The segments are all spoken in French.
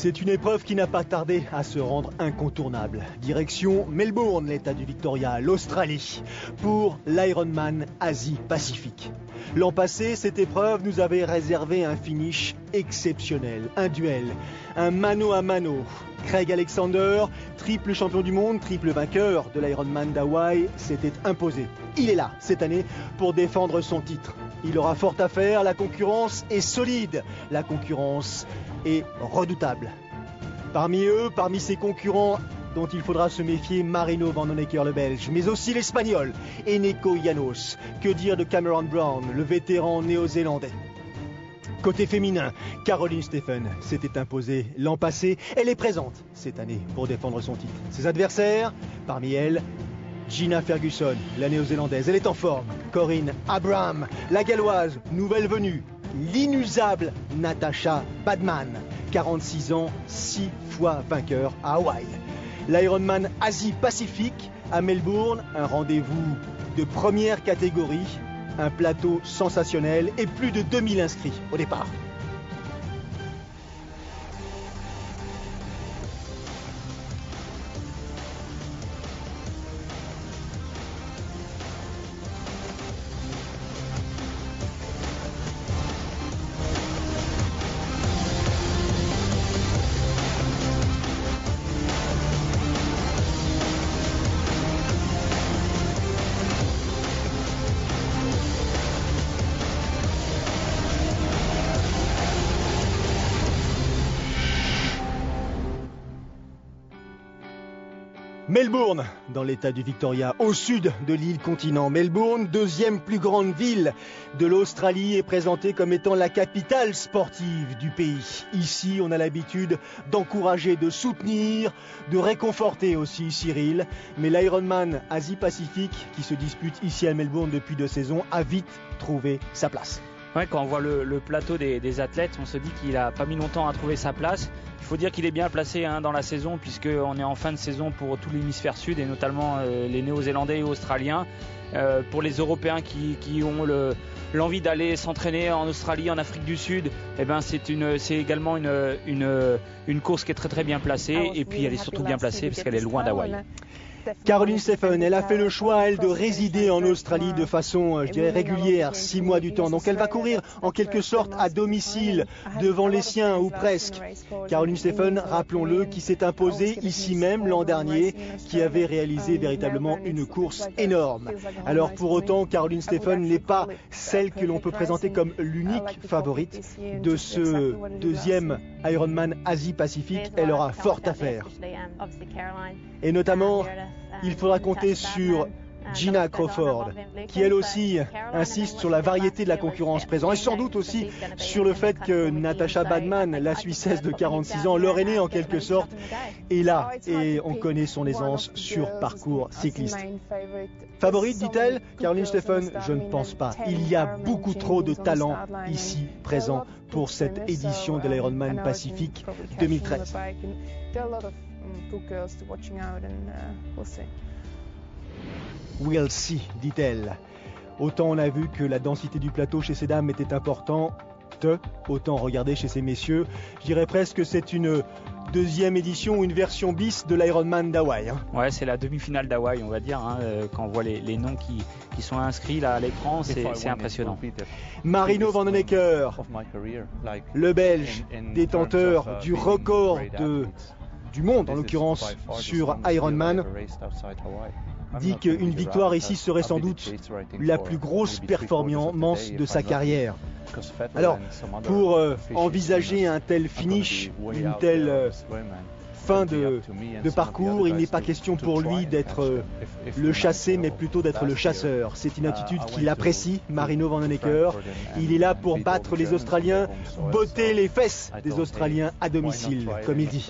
C'est une épreuve qui n'a pas tardé à se rendre incontournable. Direction Melbourne, l'État du Victoria, l'Australie, pour l'Ironman Asie-Pacifique. L'an passé, cette épreuve nous avait réservé un finish exceptionnel, un duel, un mano à mano. Craig Alexander, triple champion du monde, triple vainqueur de l'Ironman d'Hawaï, s'était imposé. Il est là cette année pour défendre son titre. Il aura fort à faire, la concurrence est solide, la concurrence est redoutable. Parmi eux, parmi ses concurrents dont il faudra se méfier, Marino Vanhoenacker le Belge, mais aussi l'Espagnol, Eneko Llanos. Que dire de Cameron Brown, le vétéran néo-zélandais? Côté féminin, Caroline Steffen s'était imposée l'an passé. Elle est présente cette année pour défendre son titre. Ses adversaires, parmi elles, Gina Ferguson, la néo-zélandaise. Elle est en forme. Corinne Abraham, la galloise, nouvelle venue. L'inusable Natasha Badman, 46 ans, 6 fois vainqueur à Hawaï. L'Ironman Asie-Pacifique à Melbourne, un rendez-vous de première catégorie. Un plateau sensationnel et plus de 2000 inscrits au départ. Melbourne, dans l'état du Victoria, au sud de l'île continent. Melbourne, deuxième plus grande ville de l'Australie, est présentée comme étant la capitale sportive du pays. Ici, on a l'habitude d'encourager, de soutenir, de réconforter aussi Cyril. Mais l'Ironman Asie-Pacifique, qui se dispute ici à Melbourne depuis 2 saisons, a vite trouvé sa place. Ouais, quand on voit le plateau des athlètes, on se dit qu'il n'a pas mis longtemps à trouver sa place. Il faut dire qu'il est bien placé dans la saison, puisqu'on est en fin de saison pour tout l'hémisphère sud et notamment les Néo-Zélandais et Australiens. Pour les Européens qui ont l'envie d'aller s'entraîner en Australie, en Afrique du Sud, c'est également une course qui est très très bien placée. Et puis elle est surtout bien placée parce qu'elle est loin d'Hawaï. Caroline Steffen, elle a fait le choix, elle, de résider en Australie de façon, je dirais, régulière, 6 mois du temps. Donc elle va courir en quelque sorte à domicile, devant les siens ou presque. Caroline Steffen, rappelons-le, qui s'est imposée ici même l'an dernier, qui avait réalisé véritablement une course énorme. Alors pour autant, Caroline Steffen n'est pas celle que l'on peut présenter comme l'unique favorite de ce deuxième Ironman Asie-Pacifique. Elle aura fort à faire. Et notamment, il faudra compter sur Gina Crawford, qui elle aussi insiste sur la variété de la concurrence présente et sans doute aussi sur le fait que Natasha Badman, la Suissesse de 46 ans, leur aînée en quelque sorte, est là et on connaît son aisance sur parcours cycliste. Favorite, dit-elle, Caroline Steffen? Je ne pense pas. Il y a beaucoup trop de talent ici présent pour cette édition de l'Ironman Pacifique 2013. We'll see, dit-elle. Autant on a vu que la densité du plateau chez ces dames était importante, autant regarder chez ces messieurs. Je dirais presque que c'est une deuxième édition ou une version bis de l'Ironman d'Hawaï. Ouais, c'est la demi-finale d'Hawaï, on va dire. Quand on voit les noms qui sont inscrits là à l'écran, c'est impressionnant. Marino Vanhoenacker, le Belge, détenteur du record du monde, en l'occurrence sur Ironman, dit qu'une victoire ici serait sans doute la plus grosse performance de sa carrière. Alors, pour envisager un tel finish, une telle fin de parcours, il n'est pas question pour lui d'être le chassé, mais plutôt d'être le chasseur. C'est une attitude qu'il apprécie, Marino Vanhoenacker. Il est là pour battre les Australiens, botter les fesses des Australiens à domicile, comme il dit.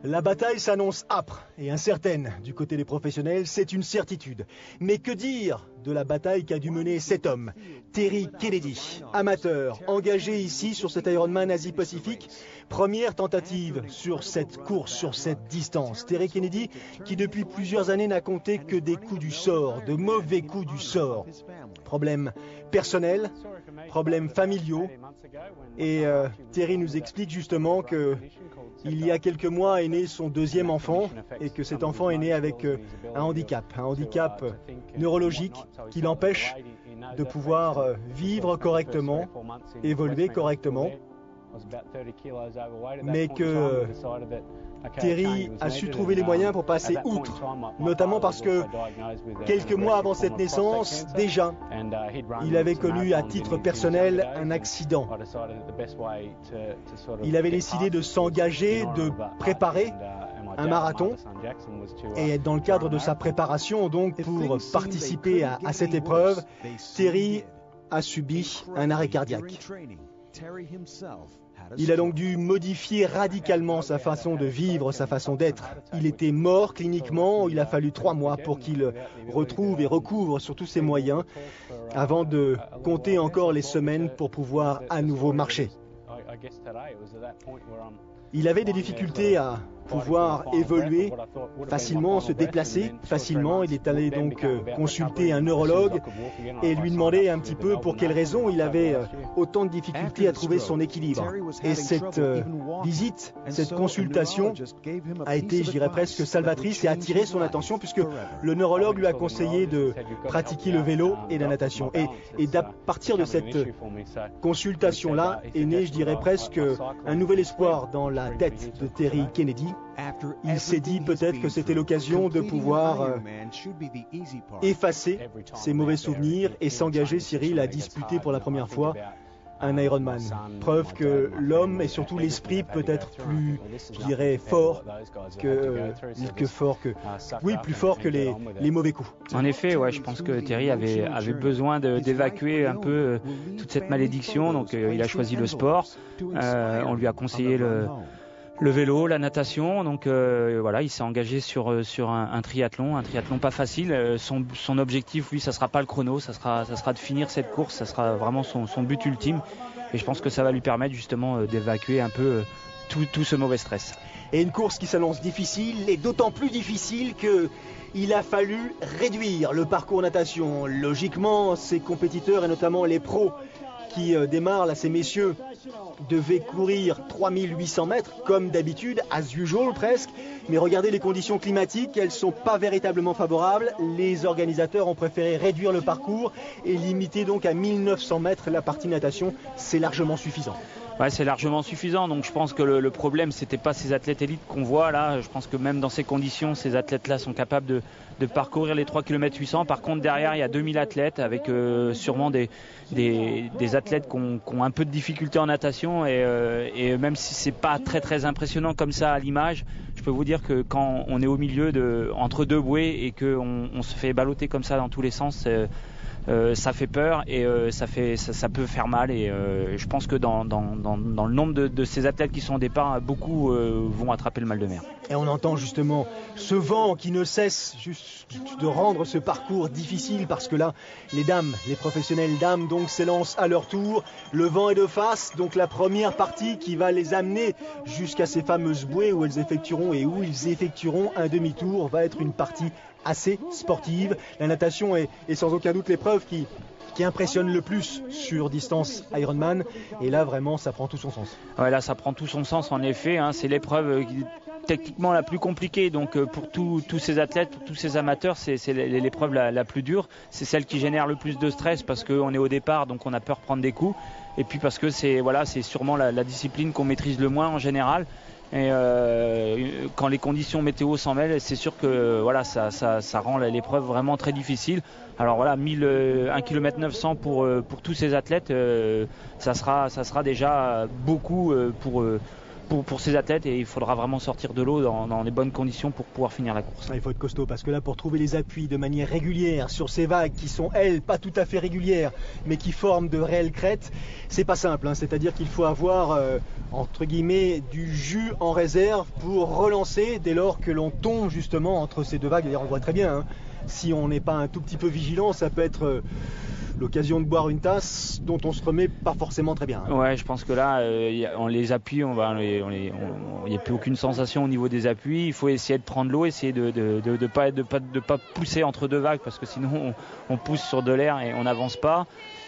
La bataille s'annonce âpre et incertaine du côté des professionnels, c'est une certitude. Mais que dire de la bataille qu'a dû mener cet homme, Terry Kennedy, amateur, engagé ici sur cet Ironman Asie-Pacifique. Première tentative sur cette course, sur cette distance. Terry Kennedy qui depuis plusieurs années n'a compté que des coups du sort, de mauvais coups du sort. Problèmes personnels, problèmes familiaux. Et Terry nous explique justement que il y a quelques mois est né son deuxième enfant et que cet enfant est né avec un handicap neurologique qui l'empêche de pouvoir vivre correctement, évoluer correctement, mais que Terry a su trouver les moyens pour passer outre, notamment parce que quelques mois avant cette naissance, déjà, il avait connu à titre personnel un accident. Il avait décidé de s'engager, de préparer un marathon, et dans le cadre de sa préparation, donc pour participer à cette épreuve, Terry a subi un arrêt cardiaque. Il a donc dû modifier radicalement sa façon de vivre, sa façon d'être. Il était mort cliniquement, il a fallu 3 mois pour qu'il retrouve et recouvre sur tous ses moyens avant de compter encore les semaines pour pouvoir à nouveau marcher. Il avait des difficultés à pouvoir évoluer facilement, se déplacer facilement. Il est allé donc consulter un neurologue et lui demander un petit peu pour quelles raisons il avait autant de difficultés à trouver son équilibre. Et cette visite, cette consultation a été, je dirais presque salvatrice et a attiré son attention puisque le neurologue lui a conseillé de pratiquer le vélo et la natation. Et à partir de cette consultation-là est né, je dirais presque, un nouvel espoir dans la tête de Terry Kennedy. Il s'est dit peut-être que c'était l'occasion de pouvoir effacer ses mauvais souvenirs et s'engager, Cyril, à disputer pour la première fois un Ironman. Preuve que l'homme et surtout l'esprit peut être plus, je dirais, fort plus fort que les mauvais coups. En effet, ouais, je pense que Terry avait besoin d'évacuer un peu toute cette malédiction, donc il a choisi le sport. On lui a conseillé le vélo, la natation, donc voilà, il s'est engagé sur un triathlon pas facile. Son objectif, lui, ça sera pas le chrono, ça sera de finir cette course, ça sera vraiment son but ultime. Et je pense que ça va lui permettre justement d'évacuer un peu tout ce mauvais stress. Et une course qui s'annonce difficile, et d'autant plus difficile qu'il a fallu réduire le parcours natation. Logiquement, ses compétiteurs et notamment les pros qui démarrent, là, ces messieurs, devaient courir 3800 mètres, comme d'habitude, as usual presque. Mais regardez les conditions climatiques, elles ne sont pas véritablement favorables. Les organisateurs ont préféré réduire le parcours et limiter donc à 1900 mètres la partie natation. C'est largement suffisant. Ouais, c'est largement suffisant. Donc je pense que le problème, c'était pas ces athlètes élites qu'on voit là. Je pense que même dans ces conditions, ces athlètes-là sont capables de parcourir les 3 km 800. Par contre, derrière, il y a 2000 athlètes avec sûrement des athlètes qui ont un peu de difficulté en natation. Et même si c'est pas très très impressionnant comme ça à l'image, je peux vous dire que quand on est au milieu entre deux bouées et qu'on se fait balloter comme ça dans tous les sens, ça fait peur et ça peut faire mal. Et je pense que dans le nombre de ces athlètes qui sont au départ, beaucoup vont attraper le mal de mer. Et on entend justement ce vent qui ne cesse juste de rendre ce parcours difficile parce que là, les professionnelles dames donc s'élancent à leur tour. Le vent est de face, donc la première partie qui va les amener jusqu'à ces fameuses bouées où ils effectueront un demi-tour va être une partie assez sportive. La natation est sans aucun doute l'épreuve qui impressionne le plus sur distance Ironman, et là vraiment ça prend tout son sens. Ouais, là ça prend tout son sens en effet, hein. C'est l'épreuve techniquement la plus compliquée, donc pour tous ces athlètes, pour tous ces amateurs, c'est l'épreuve la plus dure. C'est celle qui génère le plus de stress parce qu'on est au départ, donc on a peur de prendre des coups, et puis parce que c'est sûrement la discipline qu'on maîtrise le moins en général. Et quand les conditions météo s'en mêlent, c'est sûr que ça rend l'épreuve vraiment très difficile. Alors voilà, 1 km 900 pour tous ces athlètes, ça sera déjà beaucoup pour ces athlètes, et il faudra vraiment sortir de l'eau dans les bonnes conditions pour pouvoir finir la course. Il faut être costaud parce que là, pour trouver les appuis de manière régulière sur ces vagues qui sont, elles, pas tout à fait régulières, mais qui forment de réelles crêtes, c'est pas simple, hein. C'est-à-dire qu'il faut avoir, entre guillemets, du jus en réserve pour relancer dès lors que l'on tombe justement entre ces deux vagues. D'ailleurs, on le voit très bien, hein. Si on n'est pas un tout petit peu vigilant, ça peut être l'occasion de boire une tasse dont on se remet pas forcément très bien, hein. Ouais, je pense que là, on les appuie, il n'y a plus aucune sensation au niveau des appuis. Il faut essayer de prendre l'eau, essayer de pas pousser entre deux vagues, parce que sinon on pousse sur de l'air et on n'avance pas.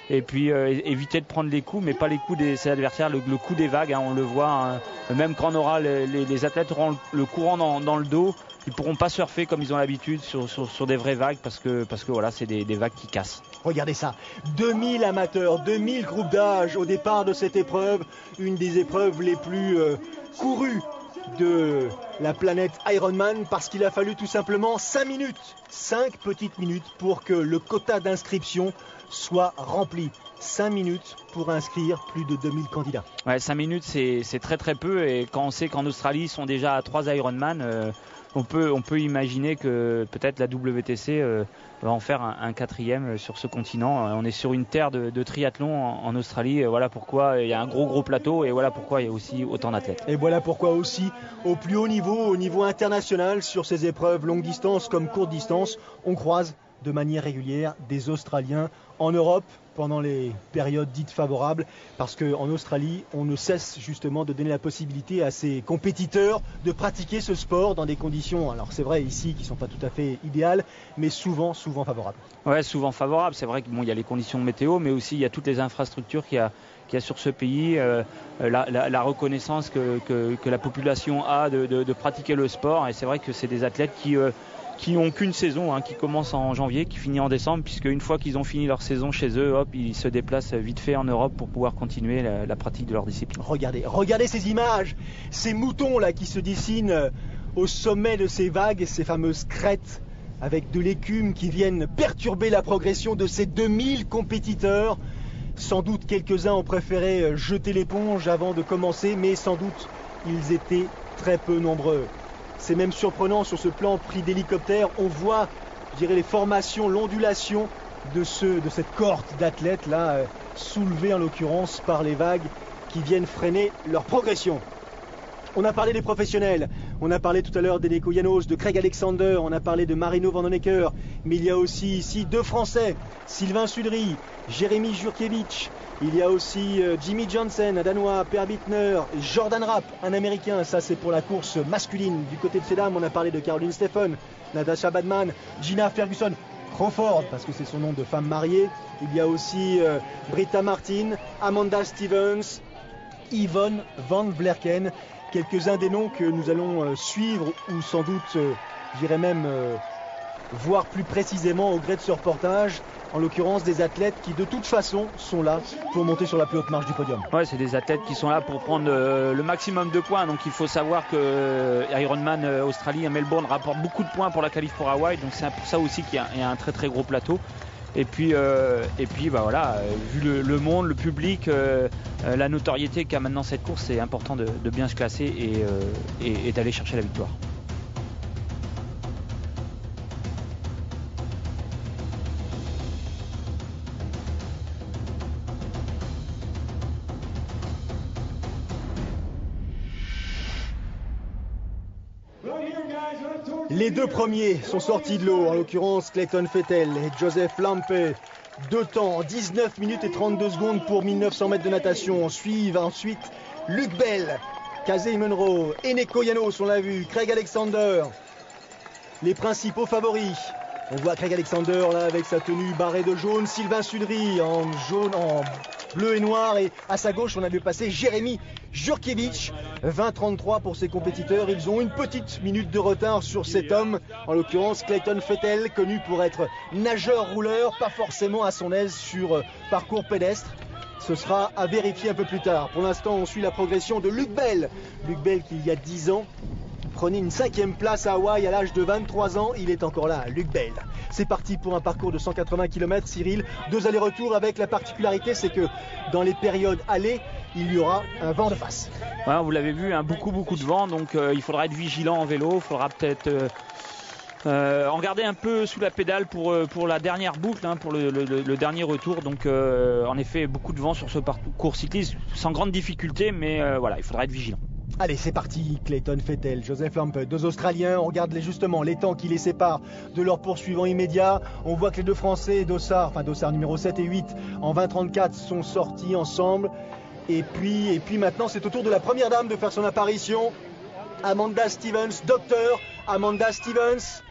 Et puis éviter de prendre les coups, mais pas les coups de ses adversaires, le coup des vagues, hein, on le voit, hein, même quand on aura les athlètes auront le courant dans le dos, ils pourront pas surfer comme ils ont l'habitude sur des vraies vagues, parce que voilà, c'est des vagues qui cassent. Regardez ça, 2000 amateurs, 2000 groupes d'âge au départ de cette épreuve, une des épreuves les plus courues de la planète Ironman, parce qu'il a fallu tout simplement 5 petites minutes pour que le quota d'inscription soit rempli. 5 minutes pour inscrire plus de 2000 candidats. Ouais, 5 minutes c'est très très peu, et quand on sait qu'en Australie ils sont déjà à 3 Ironman, on peut imaginer que peut-être la WTC va en faire un 4e sur ce continent. On est sur une terre de triathlon en Australie, voilà pourquoi il y a un gros plateau, et voilà pourquoi il y a aussi autant d'athlètes. Et voilà pourquoi aussi au plus haut niveau, au niveau international, sur ces épreuves longue distance comme courte distance, on croise de manière régulière des Australiens en Europe pendant les périodes dites favorables, parce qu'en Australie, on ne cesse justement de donner la possibilité à ces compétiteurs de pratiquer ce sport dans des conditions, alors c'est vrai ici, qui ne sont pas tout à fait idéales, mais souvent favorables. Ouais, souvent favorables. C'est vrai qu'il y a les conditions météo, mais aussi il y a toutes les infrastructures qu'il y a sur ce pays, la reconnaissance que la population a de pratiquer le sport, et c'est vrai que c'est des athlètes qui n'ont qu'une saison, hein, qui commence en janvier, qui finit en décembre, puisque une fois qu'ils ont fini leur saison chez eux, hop, ils se déplacent vite fait en Europe pour pouvoir continuer la pratique de leur discipline. Regardez ces images, ces moutons là qui se dessinent au sommet de ces vagues, ces fameuses crêtes, avec de l'écume qui viennent perturber la progression de ces 2000 compétiteurs. Sans doute quelques-uns ont préféré jeter l'éponge avant de commencer, mais sans doute ils étaient très peu nombreux. C'est même surprenant sur ce plan pris d'hélicoptère, on voit, je dirais, les formations, l'ondulation de cette cohorte d'athlètes là, soulevés en l'occurrence par les vagues qui viennent freiner leur progression. On a parlé des professionnels, on a parlé tout à l'heure d'Eneko Janos, de Craig Alexander, on a parlé de Marino Vanhoenacker, mais il y a aussi ici 2 Français, Sylvain Sudry, Jérémy Jurkiewicz. Il y a aussi Jimmy Johnson, un Danois, Per Bittner, Jordan Rapp, un Américain. Ça, c'est pour la course masculine. Du côté de ces dames, on a parlé de Caroline Steffen, Natasha Badman, Gina Ferguson, Crawford, parce que c'est son nom de femme mariée. Il y a aussi Britta Martin, Amanda Stevens, Yvonne Van Vlerken. Quelques-uns des noms que nous allons suivre, ou sans doute, j'irais même voir plus précisément au gré de ce reportage. En l'occurrence des athlètes qui de toute façon sont là pour monter sur la plus haute marche du podium. Ouais, c'est des athlètes qui sont là pour prendre le maximum de points. Donc il faut savoir que Ironman Australie à Melbourne rapporte beaucoup de points pour la qualif pour Hawaï. Donc c'est pour ça aussi qu'il y a un très très gros plateau. Et puis voilà, vu le monde, le public, la notoriété qu'a maintenant cette course, c'est important de bien se classer et d'aller chercher la victoire. Les 2 premiers sont sortis de l'eau, en l'occurrence Clayton Fettel et Joseph Lampe. 2 temps, 19 minutes et 32 secondes pour 1900 mètres de natation. Suivent ensuite Luc Bell, Casey Munro, Eneko Janos, on l'a vu, Craig Alexander. Les principaux favoris. On voit Craig Alexander là avec sa tenue barrée de jaune, Sylvain Sudry en jaune, en bleu et noir, et à sa gauche on a vu passer Jérémy Jurkiewicz. 20-33 pour ses compétiteurs, ils ont une petite minute de retard sur cet homme, en l'occurrence Clayton Fettel, connu pour être nageur-rouleur, pas forcément à son aise sur parcours pédestre. Ce sera à vérifier un peu plus tard. Pour l'instant on suit la progression de Luc Bell. Luc Bell qui il y a 10 ans prenait une 5e place à Hawaï à l'âge de 23 ans, il est encore là, Luc Bell. C'est parti pour un parcours de 180 km, Cyril. 2 allers-retours avec la particularité, c'est que dans les périodes allées, il y aura un vent de face. Ouais, vous l'avez vu, hein, beaucoup de vent, donc il faudra être vigilant en vélo, il faudra peut-être en garder un peu sous la pédale pour la dernière boucle, hein, pour le dernier retour. Donc en effet, beaucoup de vent sur ce parcours cycliste, sans grande difficulté, mais voilà, il faudra être vigilant. Allez, c'est parti. Clayton Fettel, Joseph Lampe, deux Australiens. On regarde justement les temps qui les séparent de leurs poursuivants immédiats. On voit que les deux Français, Dossard numéro 7 et 8 en 20-34 sont sortis ensemble. Et puis maintenant, c'est au tour de la première dame de faire son apparition. Amanda Stevens, docteur Amanda Stevens.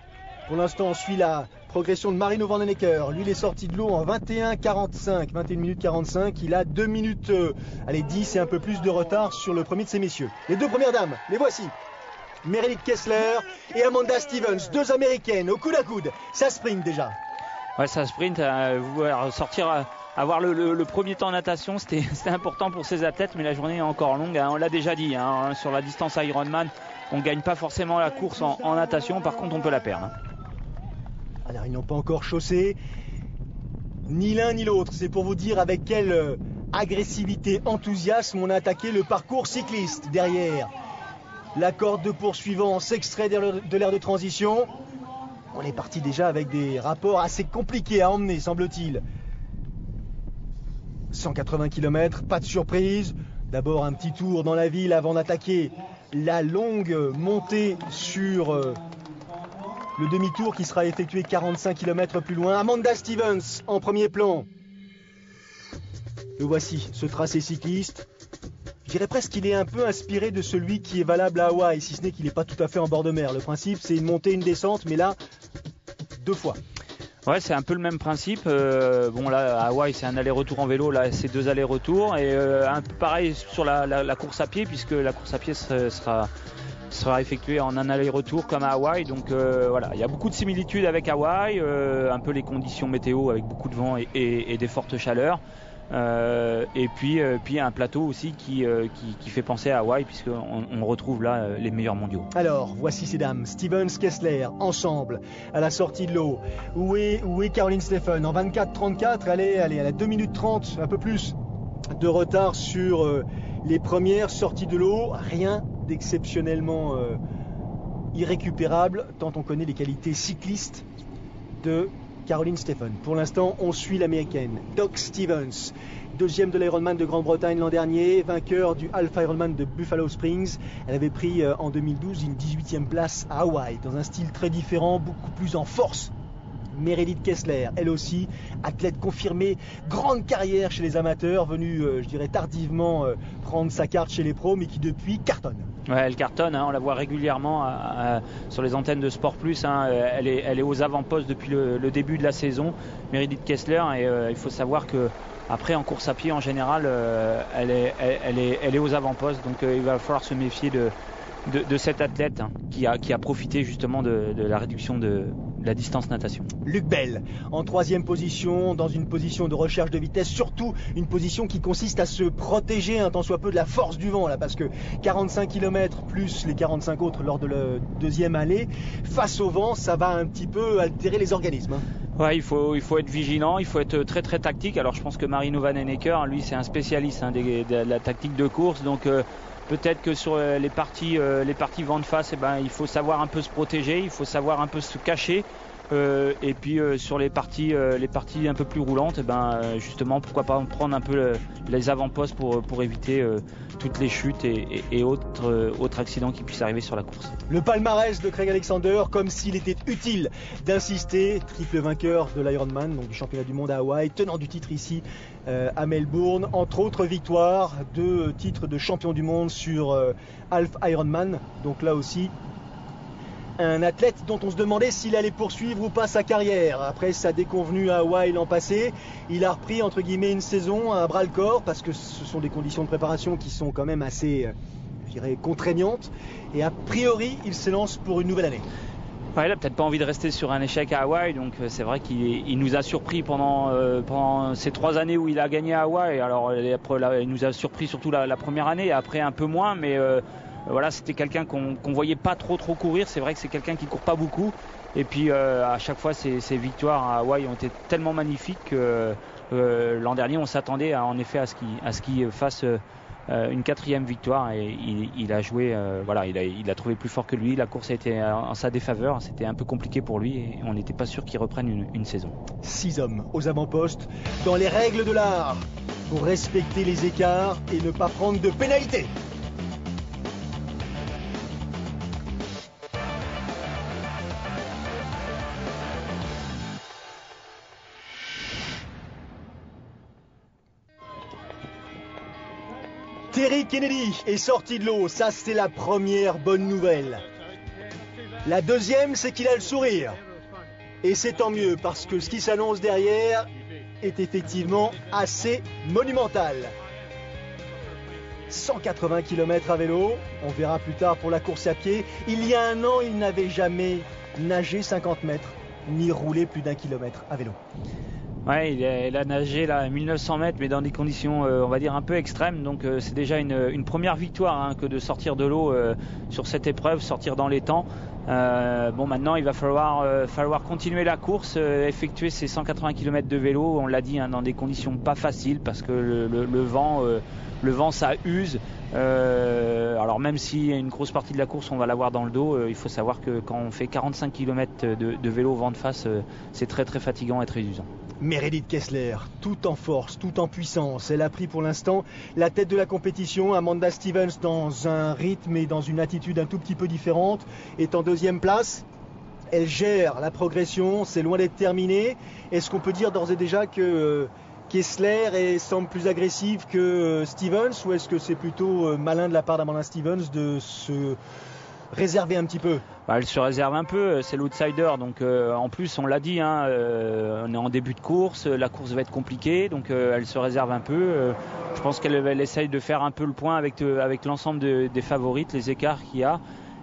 Pour l'instant, on suit la progression de Marino Vandenecker. Lui, il est sorti de l'eau en 21 minutes 45. Il a 2 minutes 10 et un peu plus de retard sur le premier de ces messieurs. Les deux premières dames, les voici. Meredith Kessler et Amanda Stevens, deux américaines au coude à coude. Ça sprint déjà. Ouais, ça sprint. Sortir, avoir le premier temps en natation, c'était important pour ces athlètes, mais la journée est encore longue. Hein, on l'a déjà dit, hein, sur la distance Ironman, on ne gagne pas forcément la course en natation. Par contre, on peut la perdre. Hein. Alors ils n'ont pas encore chaussé ni l'un ni l'autre. C'est pour vous dire avec quelle agressivité, enthousiasme on a attaqué le parcours cycliste. Derrière, la corde de poursuivant s'extrait de l'aire de transition. On est parti déjà avec des rapports assez compliqués à emmener, semble-t-il. 180 km, pas de surprise. D'abord un petit tour dans la ville avant d'attaquer la longue montée sur le demi-tour qui sera effectué 45 km plus loin. Amanda Stevens en premier plan. Le voici, ce tracé cycliste. Je dirais presque qu'il est un peu inspiré de celui qui est valable à Hawaï, si ce n'est qu'il n'est pas tout à fait en bord de mer. Le principe, c'est une montée, une descente, mais là, 2 fois. Ouais, c'est un peu le même principe. Bon, là, à Hawaï, c'est un aller-retour en vélo. Là, c'est 2 allers-retours. Et un peu pareil sur la course à pied, puisque la course à pied sera effectuée en un aller-retour comme à Hawaï. Donc voilà, il y a beaucoup de similitudes avec Hawaï. Un peu les conditions météo avec beaucoup de vent et des fortes chaleurs. Et puis un plateau aussi qui fait penser à Hawaï, puisqu'on retrouve là les meilleurs mondiaux. Alors voici ces dames, Stevens, Kessler ensemble à la sortie de l'eau. Où est Caroline Steffen en 24-34? Elle a 2 minutes 30, un peu plus de retard sur les premières sorties de l'eau. Rien d'exceptionnellement irrécupérable tant on connaît les qualités cyclistes de Caroline Steffen. Pour l'instant, on suit l'américaine Doc Stevens, deuxième de l'Ironman de Grande-Bretagne l'an dernier, vainqueur du Half Ironman de Buffalo Springs. Elle avait pris en 2012 une 18e place à Hawaï, dans un style très différent, beaucoup plus en force. Meredith Kessler, elle aussi, athlète confirmée, grande carrière chez les amateurs, venue, je dirais, tardivement prendre sa carte chez les pros, mais qui depuis cartonne. Ouais, elle cartonne, hein, on la voit régulièrement sur les antennes de Sport Plus. Hein, elle est aux avant-postes depuis le début de la saison, Meredith Kessler, et il faut savoir que après en course à pied en général, elle est aux avant-postes, donc il va falloir se méfier de cet athlète, hein, qui a profité justement de la réduction de la distance natation. Luc Bell en 3e position, dans une position de recherche de vitesse, surtout une position qui consiste à se protéger un tant soit peu de la force du vent là, parce que 45 km plus les 45 autres lors de la deuxième allée, face au vent, ça va un petit peu altérer les organismes. Hein. Ouais, il faut être vigilant, il faut être très très tactique. Alors je pense que Marino Vandenecker, lui, c'est un spécialiste, hein, de la tactique de course, donc peut-être que sur les parties vent de face, il faut savoir un peu se protéger, il faut savoir un peu se cacher. Et puis sur les parties un peu plus roulantes, justement, pourquoi pas prendre un peu les avant-postes pour éviter toutes les chutes et autres accidents qui puissent arriver sur la course. Le palmarès de Craig Alexander, comme s'il était utile d'insister, triple vainqueur de l'Ironman, donc du championnat du monde à Hawaï, tenant du titre ici à Melbourne, entre autres victoires, 2 titres de champion du monde sur Half Ironman, donc là aussi un athlète dont on se demandait s'il allait poursuivre ou pas sa carrière. Après sa déconvenue à Hawaï l'an passé, il a repris entre guillemets une saison à bras le corps, parce que ce sont des conditions de préparation qui sont quand même assez, je dirais, contraignantes, et a priori il s'élance pour une nouvelle année. Ouais, il n'a peut-être pas envie de rester sur un échec à Hawaï, donc c'est vrai qu'il nous a surpris pendant ces 3 années où il a gagné à Hawaï. Alors après, il nous a surpris surtout la première année, après un peu moins, mais voilà, c'était quelqu'un qu'on voyait pas trop courir. C'est vrai que c'est quelqu'un qui court pas beaucoup, et puis à chaque fois ses victoires à Hawaï ont été tellement magnifiques que l'an dernier on s'attendait en effet à ce qu'il fasse une 4e victoire et il a joué, il a trouvé plus fort que lui. La course a été en sa défaveur, c'était un peu compliqué pour lui et on n'était pas sûr qu'il reprenne une saison. 6 hommes aux avant-postes, dans les règles de l'art, pour respecter les écarts et ne pas prendre de pénalité. Terry Kennedy est sorti de l'eau, ça c'est la première bonne nouvelle. La deuxième, c'est qu'il a le sourire. Et c'est tant mieux, parce que ce qui s'annonce derrière est effectivement assez monumental. 180 km à vélo, on verra plus tard pour la course à pied. Il y a un an, il n'avait jamais nagé 50 mètres, ni roulé plus d'1 kilomètre à vélo. Ouais, il a nagé là 1900 mètres, mais dans des conditions, on va dire, un peu extrêmes. Donc c'est déjà une première victoire que de sortir de l'eau sur cette épreuve, sortir dans les temps. Maintenant, il va falloir continuer la course, effectuer ces 180 km de vélo. On l'a dit, dans des conditions pas faciles parce que le vent, ça use. Alors même si une grosse partie de la course, on va l'avoir dans le dos, il faut savoir que quand on fait 45 km de vélo vent de face, c'est très très fatigant et très usant. Meredith Kessler, tout en force, tout en puissance. Elle a pris pour l'instant la tête de la compétition. Amanda Stevens, dans un rythme et dans une attitude un tout petit peu différente, est en 2e place. Elle gère la progression, c'est loin d'être terminé. Est-ce qu'on peut dire d'ores et déjà que Kessler semble plus agressive que Stevens, ou est-ce que c'est plutôt malin de la part d'Amanda Stevens de se réserver un petit peu? Elle se réserve un peu, c'est l'outsider, donc en plus on l'a dit, on est en début de course, la course va être compliquée, donc elle se réserve un peu. Je pense qu'elle essaye de faire un peu le point avec l'ensemble des favorites, les écarts qu'il y a.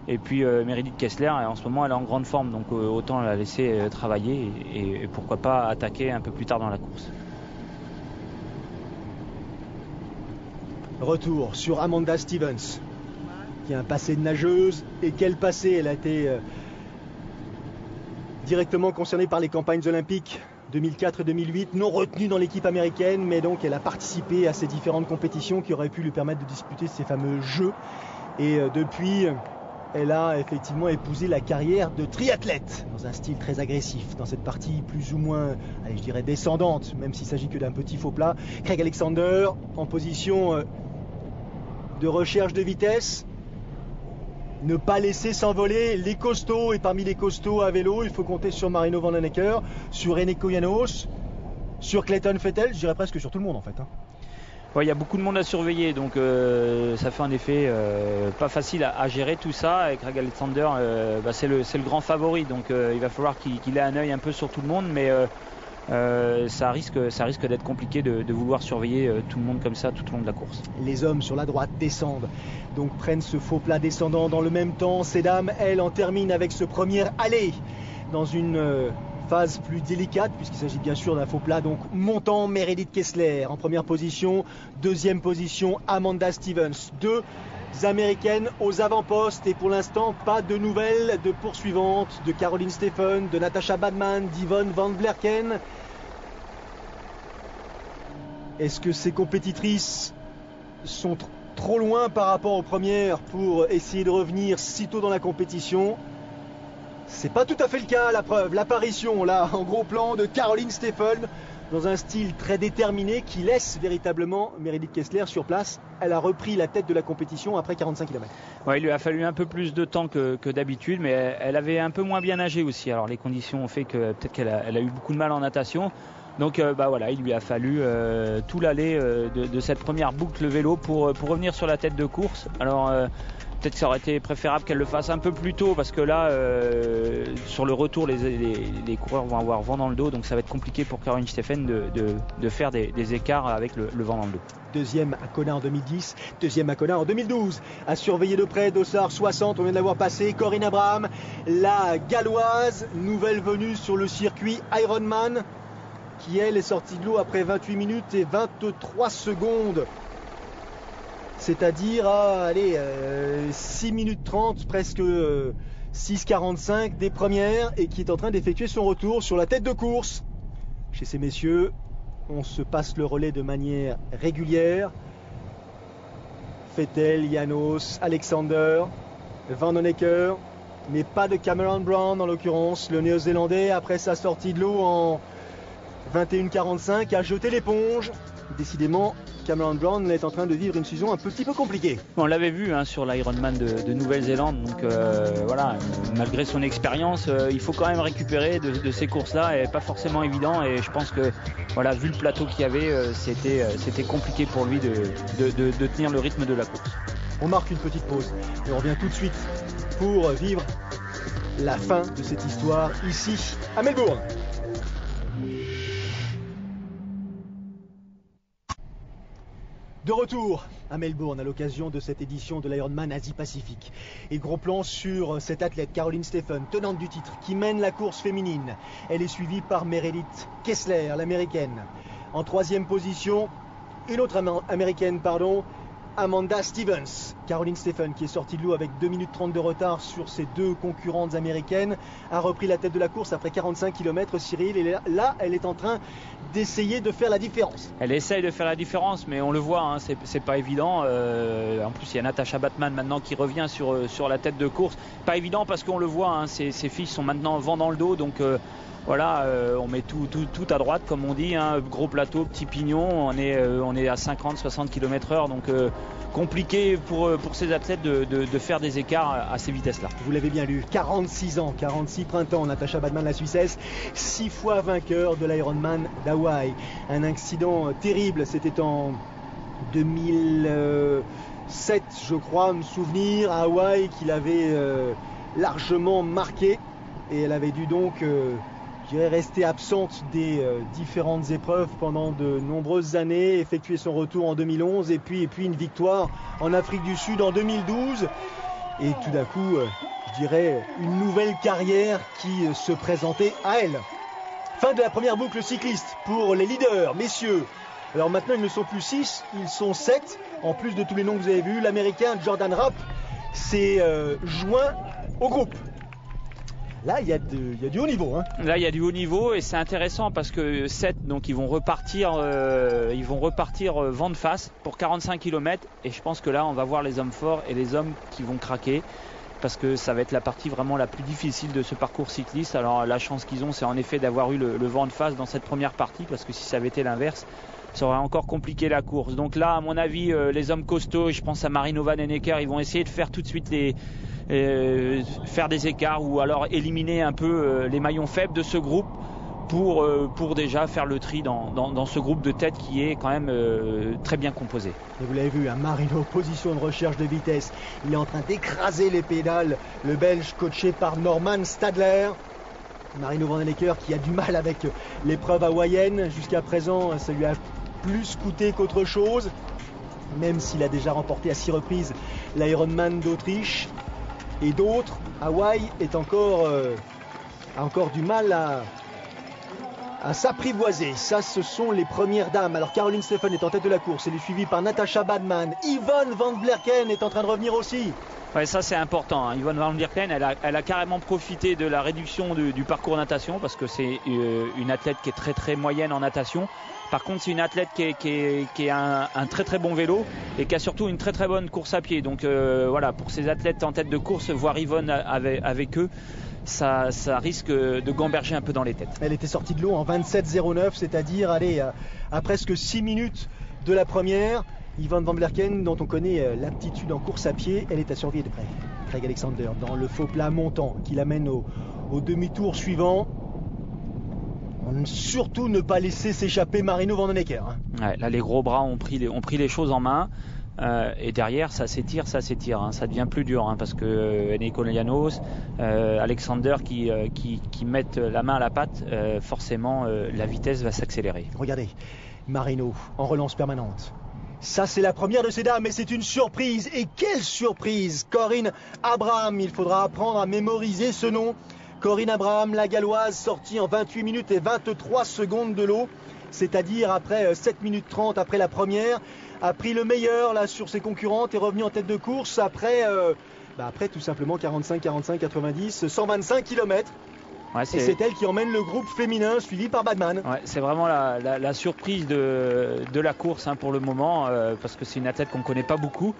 Et puis Meredith Kessler, en ce moment elle est en grande forme, donc autant la laisser travailler et pourquoi pas attaquer un peu plus tard dans la course. Retour sur Amanda Stevens, qui a un passé de nageuse. Et quel passé! Elle a été directement concernée par les campagnes olympiques 2004 et 2008, non retenue dans l'équipe américaine, mais donc elle a participé à ces différentes compétitions qui auraient pu lui permettre de disputer ces fameux jeux. Et depuis, elle a effectivement épousé la carrière de triathlète, dans un style très agressif, dans cette partie plus ou moins, je dirais descendante, même s'il s'agit que d'un petit faux plat. Craig Alexander en position de recherche de vitesse. Ne pas laisser s'envoler les costauds, et parmi les costauds à vélo, il faut compter sur Marino Vandenecker, sur Eneko Janos, sur Clayton Fettel, je dirais presque sur tout le monde en fait. Ouais, il y a beaucoup de monde à surveiller, donc ça fait en effet pas facile à gérer tout ça. Et Craig Alexander, c'est le grand favori, donc il va falloir qu'il ait un œil un peu sur tout le monde, mais ça risque d'être compliqué de vouloir surveiller tout le monde comme ça tout au long de la course. Les hommes sur la droite descendent, donc prennent ce faux plat descendant dans le même temps. Ces dames, elles, en terminent avec ce premier aller dans une phase plus délicate, puisqu'il s'agit bien sûr d'un faux plat donc montant. Meredith Kessler en première position, 2e position Amanda Stevens, 2 américaines aux avant-postes, et pour l'instant pas de nouvelles de poursuivantes de Caroline Stephen, de Natasha Badman, d'Yvonne Van Vlerken. Est-ce que ces compétitrices sont trop loin par rapport aux premières pour essayer de revenir si tôt dans la compétition? C'est pas tout à fait le cas, la preuve, l'apparition là en gros plan de Caroline Stephen dans un style très déterminé qui laisse véritablement Meredith Kessler sur place. Elle a repris la tête de la compétition après 45 km. Ouais, il lui a fallu un peu plus de temps que d'habitude, mais elle avait un peu moins bien nagé aussi. Alors les conditions ont fait que peut-être qu'elle a eu beaucoup de mal en natation. Donc il lui a fallu tout l'aller de cette première boucle vélo pour revenir sur la tête de course. Alors peut-être que ça aurait été préférable qu'elle le fasse un peu plus tôt, parce que là sur le retour les coureurs vont avoir vent dans le dos, donc ça va être compliqué pour Caroline Stephen de faire des écarts avec le vent dans le dos. 2e à Kona en 2010, 2e à Kona en 2012. À surveiller de près, Dossard 60, on vient de l'avoir passé. Corinne Abraham, la galloise, nouvelle venue sur le circuit Ironman, qui elle est sortie de l'eau après 28 minutes et 23 secondes. C'est-à-dire à 6 minutes 30, presque 6,45 des premières, et qui est en train d'effectuer son retour sur la tête de course. Chez ces messieurs, on se passe le relais de manière régulière. Vettel, Janos, Alexander, Van Honecker, mais pas de Cameron Brown en l'occurrence. Le Néo-Zélandais, après sa sortie de l'eau en 21:45, a jeté l'éponge. Décidément, Cameron Brown est en train de vivre une saison un petit peu compliquée. On l'avait vu sur l'Ironman de Nouvelle-Zélande, donc voilà, malgré son expérience, il faut quand même récupérer de ces courses-là, et pas forcément évident, et je pense que voilà, vu le plateau qu'il y avait, c'était compliqué pour lui de tenir le rythme de la course. On marque une petite pause et on revient tout de suite pour vivre la fin de cette histoire ici à Melbourne. De retour à Melbourne à l'occasion de cette édition de l'Ironman Asie-Pacifique. Et gros plan sur cette athlète Caroline Steffen, tenante du titre, qui mène la course féminine. Elle est suivie par Meredith Kessler, l'américaine. En troisième position, une autre américaine, Amanda Stevens. Caroline Steffen, qui est sortie de l'eau avec 2 minutes 30 de retard sur ses deux concurrentes américaines, a repris la tête de la course après 45 km, Cyril. Et là, elle est en train d'essayer de faire la différence. Elle essaye de faire la différence, mais on le voit, c'est pas évident. En plus, il y a Natasha Batman maintenant qui revient sur la tête de course. Pas évident parce qu'on le voit, ses filles sont maintenant vent dans le dos, donc voilà, on met tout à droite, comme on dit, gros plateau, petit pignon, on est à 50-60 km/h, donc compliqué pour ces athlètes de faire des écarts à ces vitesses-là. Vous l'avez bien lu, 46 ans, 46 printemps, Natasha Badman, la Suissesse, 6 fois vainqueur de l'Ironman d'Hawaï. Un accident terrible, c'était en 2007, je crois, me souvenir, à Hawaï, qu'il avait largement marqué, et elle avait dû donc rester absente des différentes épreuves pendant de nombreuses années, effectuer son retour en 2011 et puis une victoire en Afrique du Sud en 2012. Et tout d'un coup, je dirais, une nouvelle carrière qui se présentait à elle. Fin de la première boucle cycliste pour les leaders, messieurs. Alors maintenant, ils ne sont plus 6, ils sont 7. En plus de tous les noms que vous avez vus, l'Américain Jordan Rapp s'est joint au groupe. Là, il y a du haut niveau. Là, il y a du haut niveau et c'est intéressant parce que 7, donc ils vont repartir vent de face pour 45 km. Et je pense que là, on va voir les hommes forts et les hommes qui vont craquer parce que ça va être la partie vraiment la plus difficile de ce parcours cycliste. Alors, la chance qu'ils ont, c'est en effet d'avoir eu le vent de face dans cette première partie parce que si ça avait été l'inverse, ça aurait encore compliqué la course. Donc là, à mon avis, les hommes costauds, je pense à Marino Van Honecker, ils vont essayer de faire tout de suite faire des écarts ou alors éliminer un peu les maillons faibles de ce groupe pour déjà faire le tri dans ce groupe de tête qui est quand même très bien composé. Et vous l'avez vu, Marino, position de recherche de vitesse, il est en train d'écraser les pédales, le Belge coaché par Norman Stadler. Marino Van Honecker qui a du mal avec l'épreuve hawaïenne, jusqu'à présent ça lui a plus coûté qu'autre chose, même s'il a déjà remporté à 6 reprises l'Ironman d'Autriche. Et d'autres, Hawaï a encore du mal à s'apprivoiser. Ça, ce sont les premières dames. Alors Caroline Steffen est en tête de la course. Elle est suivie par Natasha Badman. Yvonne Van Vlerken est en train de revenir aussi. Ouais, ça c'est important. Yvonne Van Vlerken, elle a carrément profité de la réduction du parcours natation parce que c'est une athlète qui est très très moyenne en natation. Par contre, c'est une athlète qui a un très très bon vélo et qui a surtout une très très bonne course à pied. Donc voilà, pour ces athlètes en tête de course, voir Yvonne avec eux, ça risque de gamberger un peu dans les têtes. Elle était sortie de l'eau en 27,09, c'est-à-dire à presque 6 minutes de la première. Yvonne Van Vlerken, dont on connaît l'aptitude en course à pied, elle est à surveiller de près. Craig Alexander dans le faux plat montant qui l'amène au demi-tour suivant. Surtout ne pas laisser s'échapper Marino Van Honecker. Ouais, là, les gros bras ont pris les choses en main. Et derrière, ça s'étire. Ça devient plus dur parce que Eneko Janos, Alexander qui mettent la main à la pâte, forcément, la vitesse va s'accélérer. Regardez, Marino en relance permanente. Ça, c'est la première de ces dames, mais c'est une surprise. Et quelle surprise! Corinne Abraham, il faudra apprendre à mémoriser ce nom. Corinne Abraham, la galloise, sortie en 28 minutes et 23 secondes de l'eau, c'est-à-dire après 7 minutes 30 après la première, a pris le meilleur là sur ses concurrentes et est revenue en tête de course après tout simplement 45, 90, 125 km. Ouais, et c'est elle qui emmène le groupe féminin suivi par Badman. Ouais, c'est vraiment la surprise de la course pour le moment parce que c'est une athlète qu'on ne connaît pas beaucoup.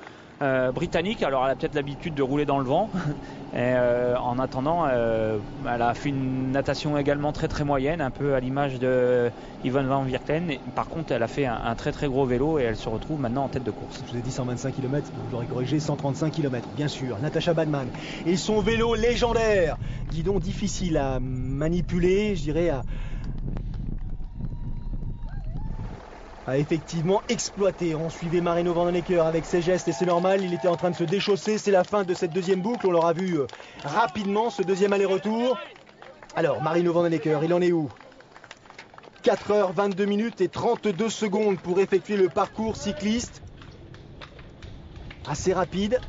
britannique. Alors elle a peut-être l'habitude de rouler dans le vent. Et, en attendant, elle a fait une natation également très très moyenne, un peu à l'image de Yvonne van Vierten. Par contre, elle a fait un très très gros vélo et elle se retrouve maintenant en tête de course. Je vous ai dit 125 km, vous l'aurez corrigé, 135 km, bien sûr. Natasha Badman et son vélo légendaire, guidon difficile à manipuler, je dirais a effectivement exploité. On suivait Marino Vanhoenacker avec ses gestes et c'est normal, il était en train de se déchausser. C'est la fin de cette deuxième boucle, on l'aura vu rapidement, ce deuxième aller-retour. Alors, Marino Vanhoenacker, il en est où ? 4h22 minutes et 32 secondes pour effectuer le parcours cycliste. Assez rapide.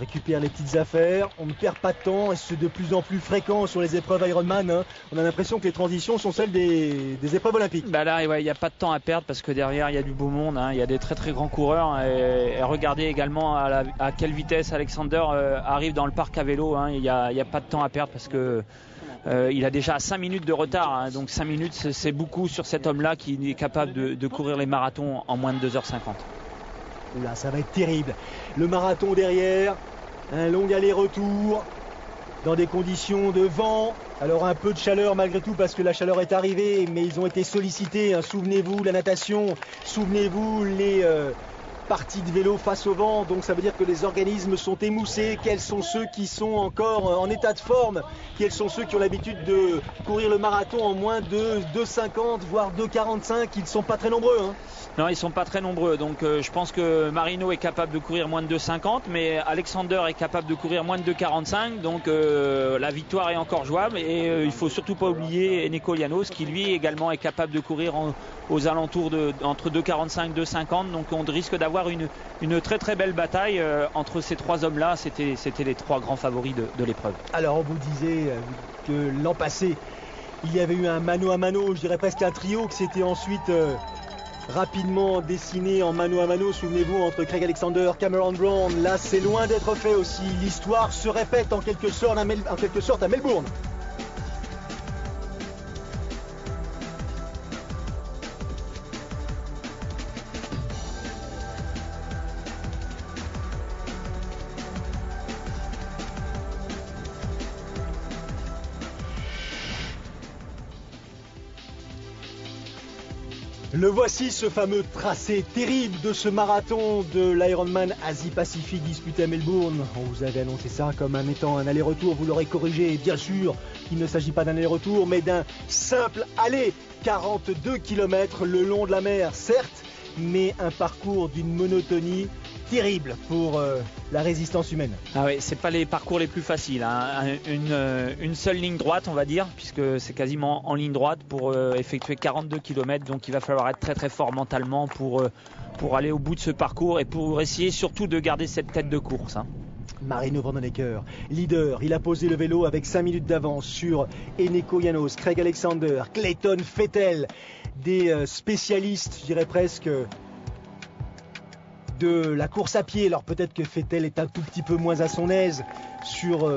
Récupère les petites affaires, on ne perd pas de temps et c'est de plus en plus fréquent sur les épreuves Ironman. Hein. On a l'impression que les transitions sont celles des épreuves olympiques. Bah là, il n'y a pas de temps à perdre parce que derrière il y a du beau monde, hein. Il y a des très très grands coureurs. Et regardez également à quelle vitesse Alexander arrive dans le parc à vélo. Hein. Il n'y a pas de temps à perdre parce que il a déjà 5 minutes de retard. Hein. Donc 5 minutes c'est beaucoup sur cet homme-là qui est capable de courir les marathons en moins de 2h50. Là, ça va être terrible. Le marathon derrière, un long aller-retour dans des conditions de vent. Alors un peu de chaleur malgré tout parce que la chaleur est arrivée, mais ils ont été sollicités. Hein. Souvenez-vous la natation, souvenez-vous les parties de vélo face au vent. Donc ça veut dire que les organismes sont émoussés. Quels sont ceux qui sont encore en état de forme? Quels sont ceux qui ont l'habitude de courir le marathon en moins de 2,50 voire 2,45? Ils ne sont pas très nombreux. Hein. Non, ils sont pas très nombreux, donc je pense que Marino est capable de courir moins de 2,50, mais Alexander est capable de courir moins de 2,45, donc la victoire est encore jouable. Et il faut surtout pas oublier Eneko Llanos qui lui également est capable de courir aux alentours entre 2,45 et 2,50, donc on risque d'avoir une très très belle bataille entre ces trois hommes-là. C'était les trois grands favoris de l'épreuve. Alors on vous disait que l'an passé il y avait eu un mano à mano, je dirais presque un trio, qui s'était ensuite rapidement dessiné en mano à mano, souvenez-vous, entre Craig Alexander, Cameron Brown. Là, c'est loin d'être fait aussi. L'histoire se répète en quelque sorte à Melbourne. Le voici, ce fameux tracé terrible de ce marathon de l'Ironman Asie-Pacifique disputé à Melbourne. On vous avait annoncé ça comme étant un aller-retour, vous l'aurez corrigé. Bien sûr qu'il ne s'agit pas d'un aller-retour, mais d'un simple aller. 42 km le long de la mer, certes, mais un parcours d'une monotonie terrible pour la résistance humaine. Ah oui, c'est pas les parcours les plus faciles, hein. Une seule ligne droite, on va dire, puisque c'est quasiment en ligne droite pour effectuer 42 km, donc il va falloir être très très fort mentalement pour aller au bout de ce parcours et pour essayer surtout de garder cette tête de course, hein. Marino Vanhoenacker, leader, il a posé le vélo avec 5 minutes d'avance sur Eneko Llanos, Craig Alexander, Clayton Fettel, des spécialistes, je dirais presque, de la course à pied. Alors peut-être que Fettel est un tout petit peu moins à son aise sur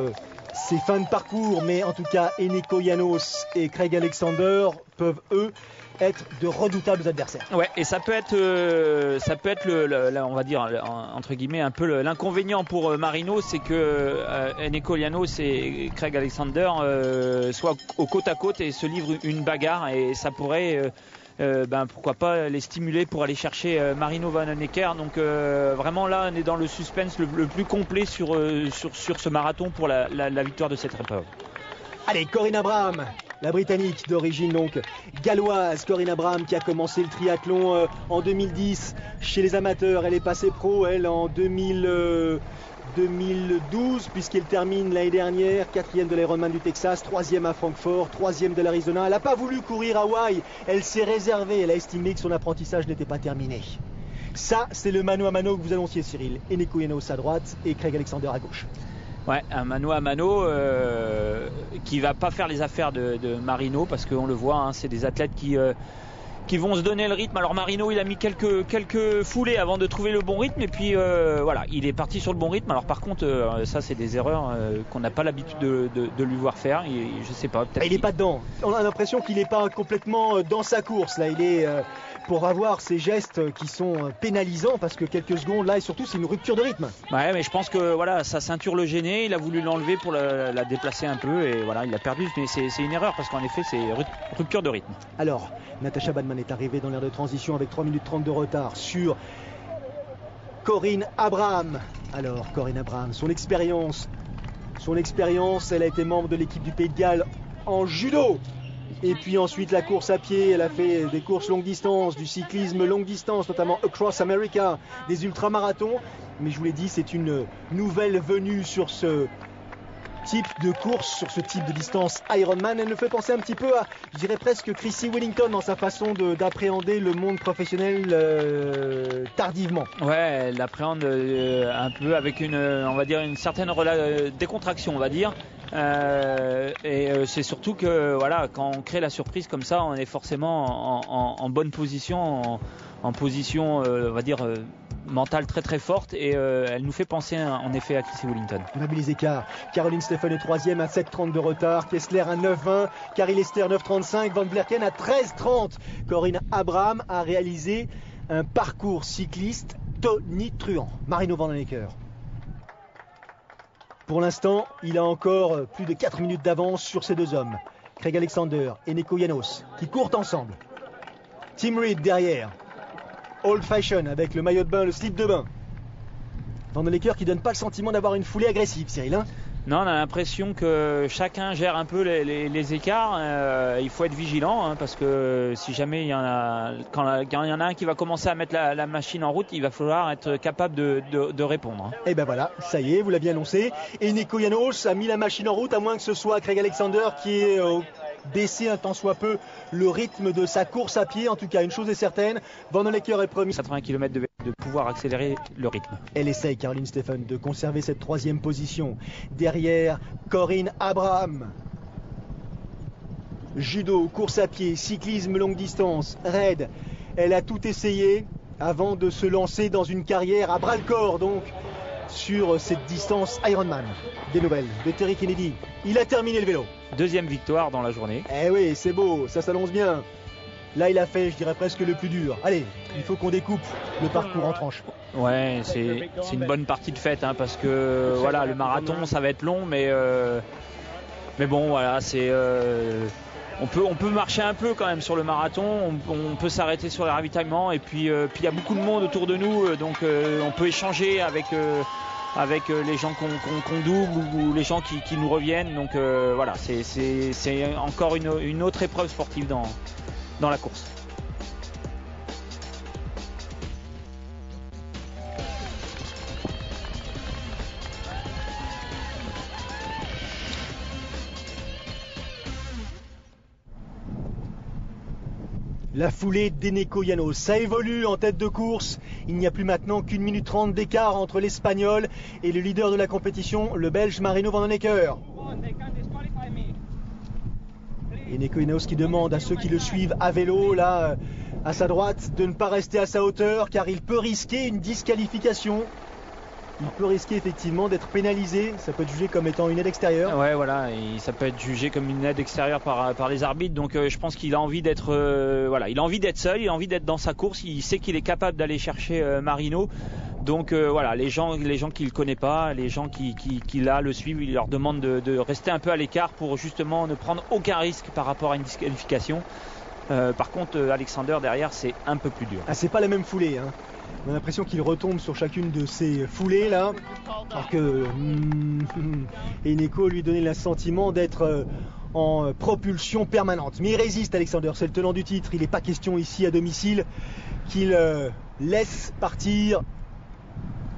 ses fins de parcours, mais en tout cas Eneko Llanos et Craig Alexander peuvent eux être de redoutables adversaires. Ouais, et ça peut être on va dire entre guillemets un peu l'inconvénient pour Marino, c'est que Eneko Llanos et Craig Alexander soient au côte à côte et se livrent une bagarre, et ça pourrait pourquoi pas les stimuler pour aller chercher Marino Vanhoenacker. Donc vraiment là on est dans le suspense le plus complet sur ce marathon pour la victoire de cette épreuve. Allez, Corinne Abraham, la Britannique d'origine donc galloise, Corinne Abraham qui a commencé le triathlon en 2010 chez les amateurs. Elle est passée pro, elle, en 2012, puisqu'elle termine l'année dernière 4e de l'Ironman du Texas, 3e à Francfort, 3e de l'Arizona. Elle n'a pas voulu courir à Hawaï, elle s'est réservée, elle a estimé que son apprentissage n'était pas terminé. Ça, c'est le mano à mano que vous annonciez, Cyril. Eneko Llanos à droite et Craig Alexander à gauche. Ouais, un mano à mano qui va pas faire les affaires de Marino, parce qu'on le voit, hein, c'est des athlètes qui vont se donner le rythme. Alors Marino, il a mis quelques foulées avant de trouver le bon rythme, et puis voilà, il est parti sur le bon rythme. Alors par contre, ça c'est des erreurs qu'on n'a pas l'habitude de lui voir faire. Je sais pas. Il n'est pas dedans. On a l'impression qu'il n'est pas complètement dans sa course. Là, il est pour avoir ces gestes qui sont pénalisants, parce que quelques secondes là, et surtout c'est une rupture de rythme. Ouais, mais je pense que voilà, sa ceinture le gênait. Il a voulu l'enlever pour la déplacer un peu, et voilà, il a perdu. Mais c'est une erreur, parce qu'en effet, c'est rupture de rythme. Alors, Natascha Badmann est arrivée dans l'aire de transition avec 3 minutes 30 de retard sur Corinne Abraham. Alors, Corinne Abraham, son expérience, elle a été membre de l'équipe du Pays de Galles en judo. Et puis ensuite la course à pied, elle a fait des courses longue distance, du cyclisme longue distance, notamment Across America, des ultramarathons. Mais je vous l'ai dit, c'est une nouvelle venue sur ce type de course, sur ce type de distance Ironman. Elle me fait penser un petit peu à, je dirais presque, Chrissy Wellington dans sa façon d'appréhender le monde professionnel tardivement. Ouais, elle l'appréhende un peu avec on va dire une certaine décontraction, on va dire. C'est surtout que voilà, quand on crée la surprise comme ça, on est forcément en bonne position, en position, on va dire, mentale très très forte, et elle nous fait penser en effet à Chrissy Wellington. On a vu les écarts. Caroline Steffen est 3e à 7,30 de retard, Kessler à 9,20, Carrie Lester 9,35, Van Vlerken à 13,30. Corinne Abraham a réalisé un parcours cycliste tonitruant. Marino Vanhoenacker. Pour l'instant, il a encore plus de 4 minutes d'avance sur ces deux hommes. Craig Alexander et Nico Janos qui courent ensemble. Tim Reed derrière. Old Fashion avec le maillot de bain, le slip de bain. Vanhoenacker qui donne pas le sentiment d'avoir une foulée agressive, Cyril, hein? Non, on a l'impression que chacun gère un peu les écarts. Il faut être vigilant, hein, parce que si jamais il y en a, quand il y en a un qui va commencer à mettre la machine en route, il va falloir être capable de répondre. Et ben voilà, ça y est, vous l'avez annoncé. Et Nico Janos a mis la machine en route, à moins que ce soit Craig Alexander qui est baisser un tant soit peu le rythme de sa course à pied. En tout cas, une chose est certaine, Vanhoenacker est premier. 80 km de pouvoir accélérer le rythme. Elle essaye, Caroline Steffen, de conserver cette 3e position. Derrière, Corinne Abraham. Judo, course à pied, cyclisme longue distance, raid. Elle a tout essayé avant de se lancer dans une carrière à bras-le-corps, donc, sur cette distance Ironman. Des nouvelles de Terry Kennedy. Il a terminé le vélo. 2e victoire dans la journée. Eh oui, c'est beau, ça s'annonce bien. Là, il a fait, je dirais presque le plus dur. Allez, il faut qu'on découpe le parcours en tranches. Ouais, c'est une bonne partie de fête, hein, parce que voilà, le marathon, ça va être long, mais bon, voilà, c'est on peut marcher un peu quand même sur le marathon. On peut s'arrêter sur les ravitaillements, et puis il y a beaucoup de monde autour de nous, donc on peut échanger avec les gens qu'on double, ou les gens qui nous reviennent. Donc voilà, c'est encore une autre épreuve sportive dans la course. La foulée d'Eneko Janos, ça évolue en tête de course. Il n'y a plus maintenant qu'1 minute 30 d'écart entre l'Espagnol et le leader de la compétition, le Belge Marino Vanhoenacker. Eneko Janos qui demande à ceux qui le suivent à vélo, là, à sa droite, de ne pas rester à sa hauteur, car il peut risquer une disqualification. Il peut risquer effectivement d'être pénalisé. Ça peut être jugé comme étant une aide extérieure. Ouais, voilà, et ça peut être jugé comme une aide extérieure par les arbitres. Donc je pense qu'il a envie d'être il a envie d'être seul, il a envie d'être dans sa course. Il sait qu'il est capable d'aller chercher Marino. Donc voilà, les gens qui le connaissent pas, les gens qui là le suivent, il leur demande de rester un peu à l'écart pour justement ne prendre aucun risque par rapport à une disqualification. Par contre, Alexander derrière, c'est un peu plus dur. Ah, c'est pas la même foulée, hein. On a l'impression qu'il retombe sur chacune de ces foulées là, alors que Eneko lui donnait le sentiment d'être en propulsion permanente. Mais il résiste, Alexander, c'est le tenant du titre. Il n'est pas question ici à domicile qu'il laisse partir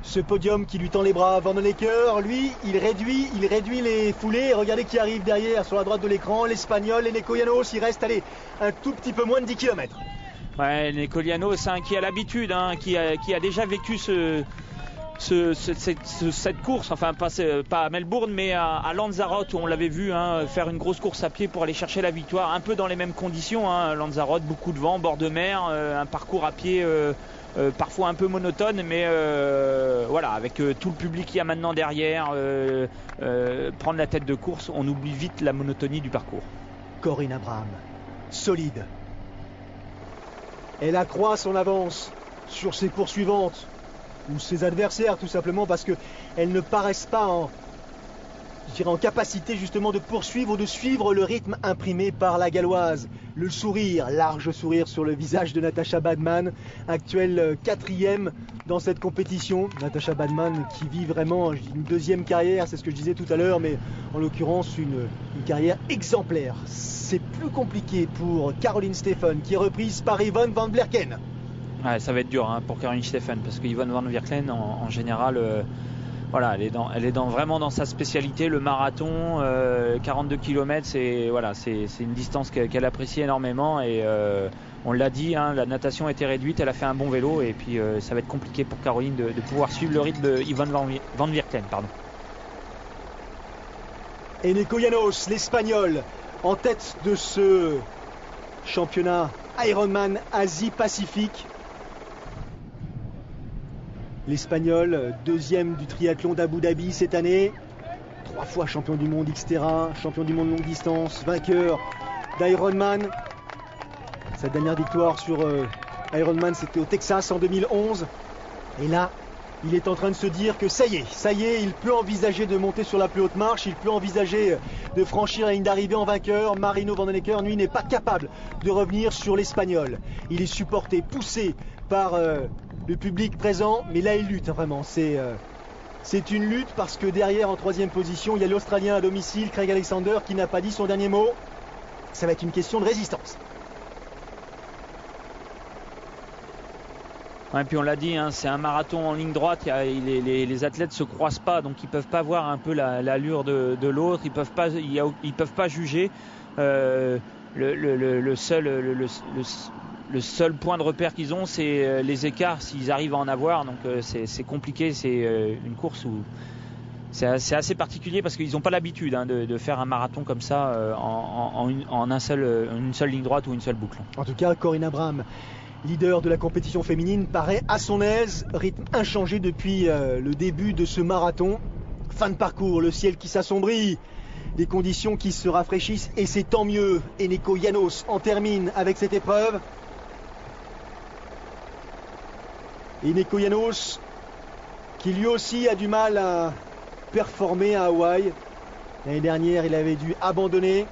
ce podium qui lui tend les bras. Vanhoenacker, lui, il réduit les foulées. Regardez qui arrive derrière sur la droite de l'écran, l'Espagnol, Eneko Janos. Il reste un tout petit peu moins de 10 km. Ouais, Eneko Janos, qui a l'habitude, qui a déjà vécu cette course, enfin pas à Melbourne mais à Lanzarote où on l'avait vu faire une grosse course à pied pour aller chercher la victoire, un peu dans les mêmes conditions. Lanzarote, beaucoup de vent, bord de mer, un parcours à pied parfois un peu monotone, mais voilà, avec tout le public qu'il y a maintenant derrière, prendre la tête de course, on oublie vite la monotonie du parcours. Corinne Abraham, solide. Elle accroît son avance sur ses poursuivantes ou ses adversaires, tout simplement parce qu'elles ne paraissent pas en capacité justement de poursuivre ou de suivre le rythme imprimé par la Galloise. Le sourire, large sourire sur le visage de Natascha Badmann, actuelle 4e dans cette compétition. Natascha Badmann qui vit vraiment une deuxième carrière, c'est ce que je disais tout à l'heure, mais en l'occurrence une carrière exemplaire. C'est plus compliqué pour Caroline Steffen qui est reprise par Yvonne van Vlerken. Ouais, ça va être dur pour Caroline Steffen parce que Yvonne van Vlerken en général voilà, elle est vraiment dans sa spécialité, le marathon, 42 km, c'est une distance qu'elle apprécie énormément et on l'a dit, la natation a été réduite, elle a fait un bon vélo et puis ça va être compliqué pour Caroline de pouvoir suivre le rythme de Yvonne van Vlerken. Eneko Llanos, l'Espagnol, en tête de ce championnat Ironman Asie-Pacifique. L'Espagnol, 2e du triathlon d'Abu Dhabi cette année, 3 fois champion du monde Xterra, champion du monde longue distance, vainqueur d'Ironman. Sa dernière victoire sur Ironman, c'était au Texas en 2011. Et là, il est en train de se dire que ça y est, il peut envisager de monter sur la plus haute marche, il peut envisager de franchir la ligne d'arrivée en vainqueur. Marino Vandenecker, lui, n'est pas capable de revenir sur l'Espagnol. Il est supporté, poussé par le public présent, mais là il lutte vraiment. C'est une lutte parce que derrière, en 3e position, il y a l'Australien à domicile, Craig Alexander, qui n'a pas dit son dernier mot. Ça va être une question de résistance. Ouais, puis on l'a dit, c'est un marathon en ligne droite, les athlètes se croisent pas, donc ils peuvent pas voir un peu l'allure de l'autre, ils peuvent pas juger. Le seul point de repère qu'ils ont, c'est les écarts s'ils arrivent à en avoir, donc c'est compliqué, c'est une course où c'est assez particulier parce qu'ils n'ont pas l'habitude de faire un marathon comme ça en une seule ligne droite ou une seule boucle. En tout cas, Corinne Abraham, leader de la compétition féminine, paraît à son aise, rythme inchangé depuis le début de ce marathon. Fin de parcours, le ciel qui s'assombrit, des conditions qui se rafraîchissent et c'est tant mieux. Eneko Llanos en termine avec cette épreuve. Eneko Llanos qui lui aussi a du mal à performer à Hawaï. L'année dernière, il avait dû abandonner.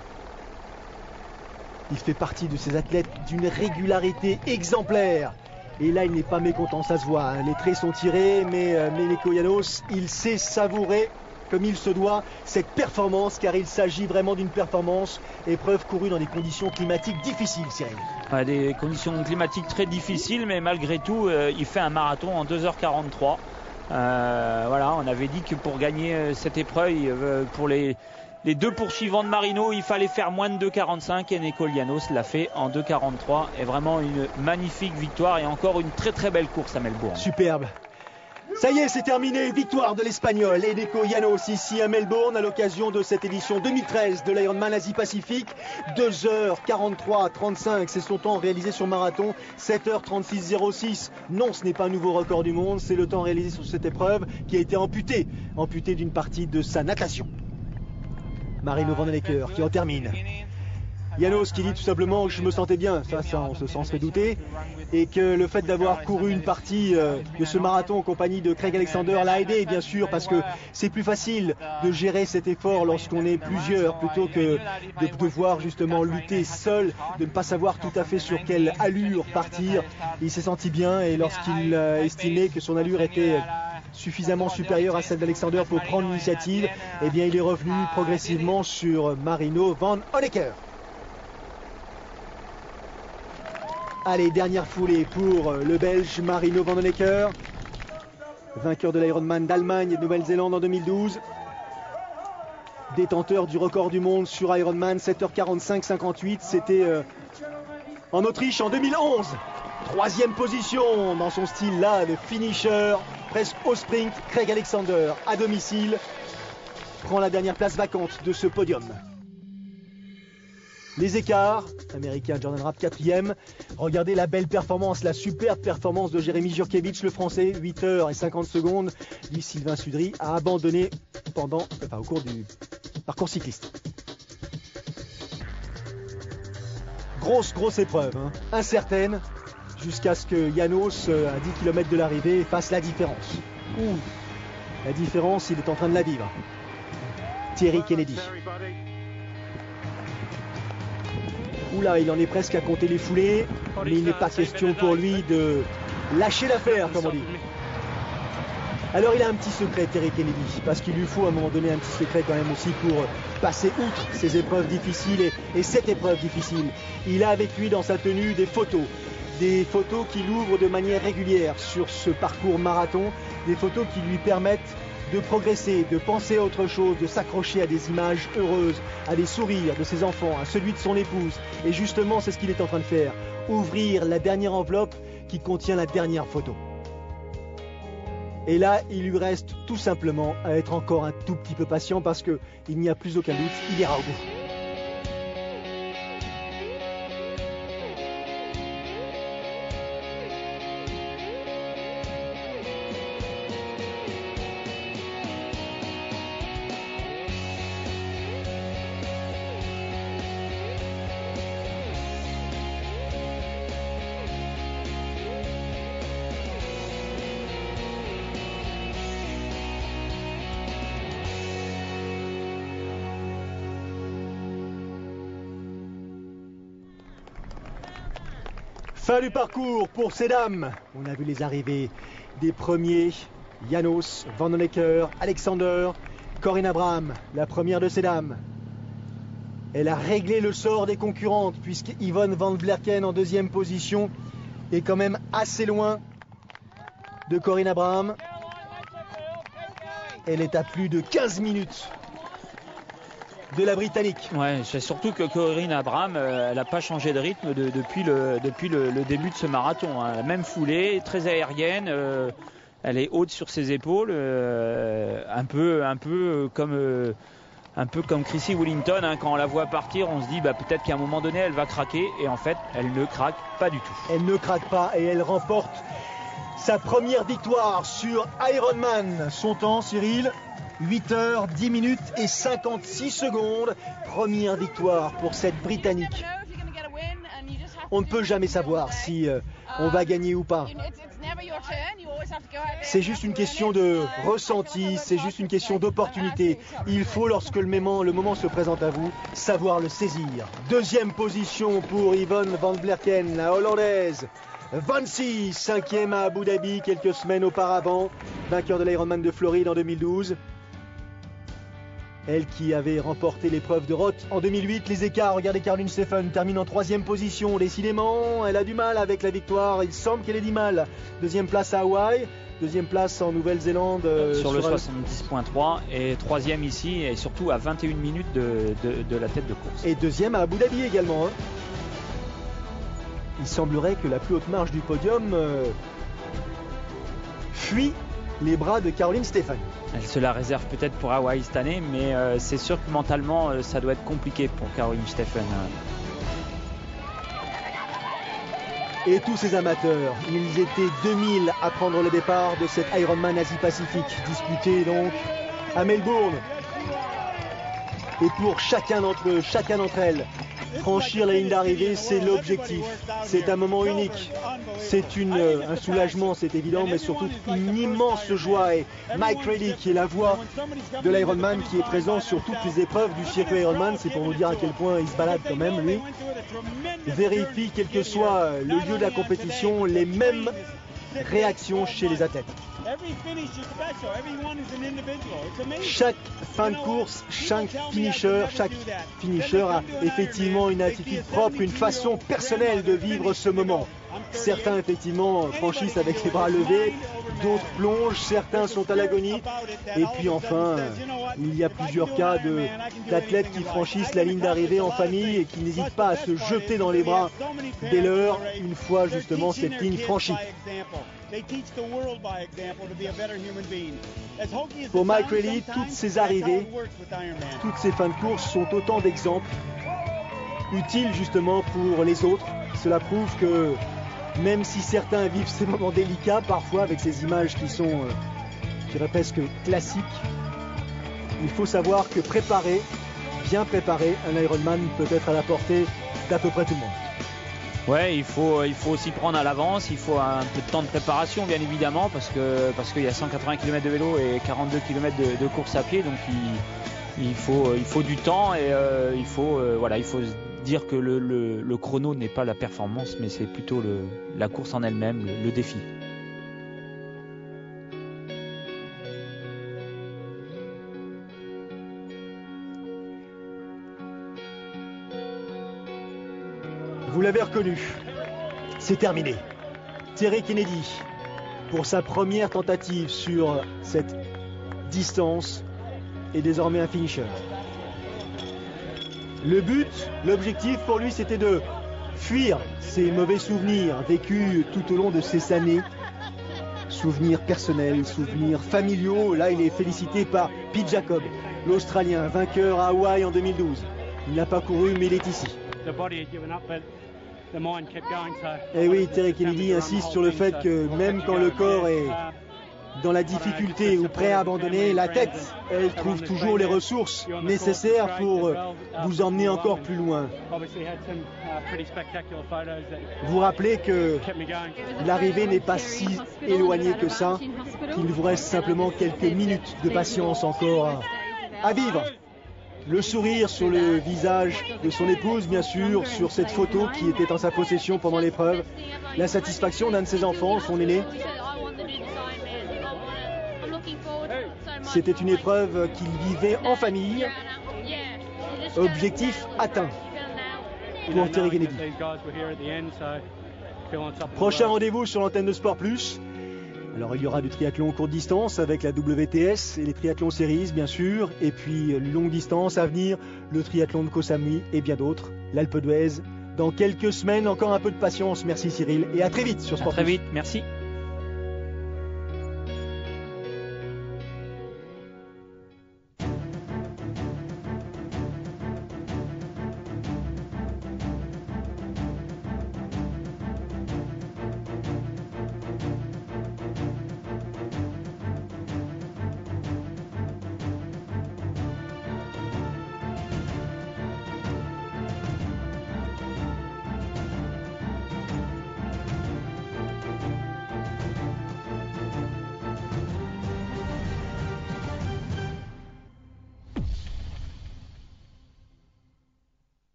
Il fait partie de ces athlètes d'une régularité exemplaire. Et là, il n'est pas mécontent, ça se voit. Les traits sont tirés, mais Eneko Llanos, il sait savourer comme il se doit cette performance, car il s'agit vraiment d'une performance. Épreuve courue dans des conditions climatiques difficiles, Cyril. Ouais, des conditions climatiques très difficiles, mais malgré tout, il fait un marathon en 2h43. Voilà, on avait dit que pour gagner cette épreuve, pour les deux poursuivants de Marino, il fallait faire moins de 2,45 et Eneko Llanos l'a fait en 2,43 et vraiment une magnifique victoire et encore une très très belle course à Melbourne. Superbe. Ça y est, c'est terminé. Victoire de l'Espagnol Eneko Llanos ici à Melbourne à l'occasion de cette édition 2013 de l'Ironman Asie-Pacifique. 2h43-35, c'est son temps réalisé sur marathon. 7h36-06. Non, ce n'est pas un nouveau record du monde, c'est le temps réalisé sur cette épreuve qui a été amputé d'une partie de sa natation. Marino Vandenecker qui en termine. Llanos qui dit tout simplement que je me sentais bien, ça on se serait douté, et que le fait d'avoir couru une partie de ce marathon en compagnie de Craig Alexander l'a aidé bien sûr, parce que c'est plus facile de gérer cet effort lorsqu'on est plusieurs plutôt que de devoir justement lutter seul, de ne pas savoir tout à fait sur quelle allure partir. Il s'est senti bien et lorsqu'il estimait que son allure était suffisamment supérieure à celle d'Alexander pour prendre l'initiative, eh bien il est revenu progressivement sur Marino Vandenecker. Allez, dernière foulée pour le Belge Marino Vandenecker, vainqueur de l'Ironman d'Allemagne et de Nouvelle-Zélande en 2012. Détenteur du record du monde sur Ironman, 7h45-58, c'était en Autriche en 2011. 3e position dans son style là de finisher. presque au sprint. Craig Alexander, à domicile, prend la dernière place vacante de ce podium. Les écarts, américain Jordan Rapp 4e. Regardez la belle performance, la superbe performance de Jérémy Jurkiewicz, le français, 8h50. Lui, Sylvain Sudry a abandonné au cours du parcours cycliste. Grosse épreuve, hein. Incertaine, jusqu'à ce que János, à 10 km de l'arrivée, fasse la différence. La différence, il est en train de la vivre. Thierry Kennedy. Oula, il en est presque à compter les foulées, mais il n'est pas question pour lui de lâcher l'affaire, comme on dit. Alors il a un petit secret, Thierry Kennedy, parce qu'il lui faut à un moment donné un petit secret quand même aussi pour passer outre ces épreuves difficiles et cette épreuve difficile. Il a avec lui dans sa tenue des photos qu'il ouvre de manière régulière sur ce parcours marathon, des photos qui lui permettent de progresser, de penser à autre chose, de s'accrocher à des images heureuses, à des sourires de ses enfants, à celui de son épouse. Et justement, c'est ce qu'il est en train de faire, ouvrir la dernière enveloppe qui contient la dernière photo. Et là, il lui reste tout simplement à être encore un tout petit peu patient parce qu'il n'y a plus aucun doute, il ira au bout. Fin du parcours pour ces dames. On a vu les arrivées des premiers. János, Vanhoenacker, Alexander, Coryn Abraham, la première de ces dames. Elle a réglé le sort des concurrentes puisque Yvonne Van Vlerken en deuxième position est quand même assez loin de Coryn Abraham. Elle est à plus de 15 minutes de la Britannique. Ouais, c'est surtout que Coryn Abraham, elle n'a pas changé de rythme depuis le début de ce marathon. Hein. Même foulée, très aérienne, elle est haute sur ses épaules, un peu comme Chrissy Wellington. Hein. Quand on la voit partir, on se dit peut-être qu'à un moment donné, elle va craquer. Et en fait, elle ne craque pas du tout. Elle ne craque pas et elle remporte sa première victoire sur Ironman. Son temps, Cyril ? 8h, 10 minutes et 56 secondes. Première victoire pour cette Britannique. On ne peut jamais savoir si on va gagner ou pas. C'est juste une question de ressenti, c'est juste une question d'opportunité. Il faut, lorsque le moment se présente à vous, savoir le saisir. Deuxième position pour Yvonne Van Vlerken, la Hollandaise. 26, cinquième à Abu Dhabi quelques semaines auparavant. Vainqueur de l'Ironman de Floride en 2012. Elle qui avait remporté l'épreuve de Roth en 2008. Les écarts, regardez, Caroline Steffen termine en troisième position. Décidément, elle a du mal avec la victoire. Il semble qu'elle ait du mal. Deuxième place à Hawaï. Deuxième place en Nouvelle-Zélande. Sur le 70.3 et troisième ici et surtout à 21 minutes de la tête de course. Et deuxième à Abu Dhabi également. Hein. Il semblerait que la plus haute marge du podium fuit les bras de Caroline Steffen. Elle se la réserve peut-être pour Hawaï cette année, mais c'est sûr que mentalement, ça doit être compliqué pour Caroline Steffen. Et tous ces amateurs, ils étaient 2000 à prendre le départ de cet Ironman Asie-Pacifique, disputé donc à Melbourne. Et pour chacun d'entre eux, chacun d'entre elles, franchir la ligne d'arrivée, c'est l'objectif. C'est un moment unique. C'est un soulagement, c'est évident, mais surtout une immense joie. Et Mike Reilly, qui est la voix de l'Ironman, qui est présent sur toutes les épreuves du circuit Ironman, c'est pour nous dire à quel point il se balade quand même, lui. Vérifie, quel que soit le lieu de la compétition, les mêmes réactions chez les athlètes. Chaque fin de course, chaque finisher a effectivement une attitude propre, une façon personnelle de vivre ce moment. Certains effectivement franchissent avec les bras levés, d'autres plongent, certains sont à l'agonie. Et puis enfin, il y a plusieurs cas d'athlètes qui franchissent la ligne d'arrivée en famille et qui n'hésitent pas à se jeter dans les bras dès l'heure, une fois justement cette ligne franchie. Pour Mike Reilly, toutes ces arrivées, toutes ces fins de course sont autant d'exemples utiles justement pour les autres. Cela prouve que même si certains vivent ces moments délicats, parfois avec ces images qui sont, je dirais presque classiques, il faut savoir que bien préparer un Ironman peut être à la portée d'à peu près tout le monde. Ouais, il faut s'y prendre à l'avance, il faut un peu de temps de préparation bien évidemment parce qu'il y a 180 km de vélo et 42 km de course à pied, donc il faut du temps et il faut se dire que le chrono n'est pas la performance mais c'est plutôt la course en elle-même, le défi. Vous l'avez reconnu, c'est terminé. Terry Kennedy, pour sa première tentative sur cette distance, est désormais un finisher. Le but, l'objectif pour lui, c'était de fuir ces mauvais souvenirs vécus tout au long de ces années. Souvenirs personnels, souvenirs familiaux. Là, il est félicité par Pete Jacob, l'Australien, vainqueur à Hawaï en 2012. Il n'a pas couru, mais il est ici. Et oui, Terry Kennedy insiste sur le fait que même quand le corps est dans la difficulté ou prêt à abandonner, la tête, elle trouve toujours les ressources nécessaires pour vous emmener encore plus loin. Vous rappelez que l'arrivée n'est pas si éloignée que ça, qu'il vous reste simplement quelques minutes de patience encore à vivre. Le sourire sur le visage de son épouse, bien sûr, sur cette photo qui était en sa possession pendant l'épreuve. La satisfaction d'un de ses enfants, son aîné. C'était une épreuve qu'il vivait en famille. Objectif atteint pour Terry Kennedy. Prochain rendez-vous sur l'antenne de Sport Plus. Alors il y aura du triathlon courte distance avec la WTS et les triathlons series bien sûr, et puis longue distance à venir, le triathlon de Koh Samui et bien d'autres, l'Alpe d'Huez. Dans quelques semaines, encore un peu de patience. Merci Cyril et à très vite sur Sport Plus. À très vite, merci.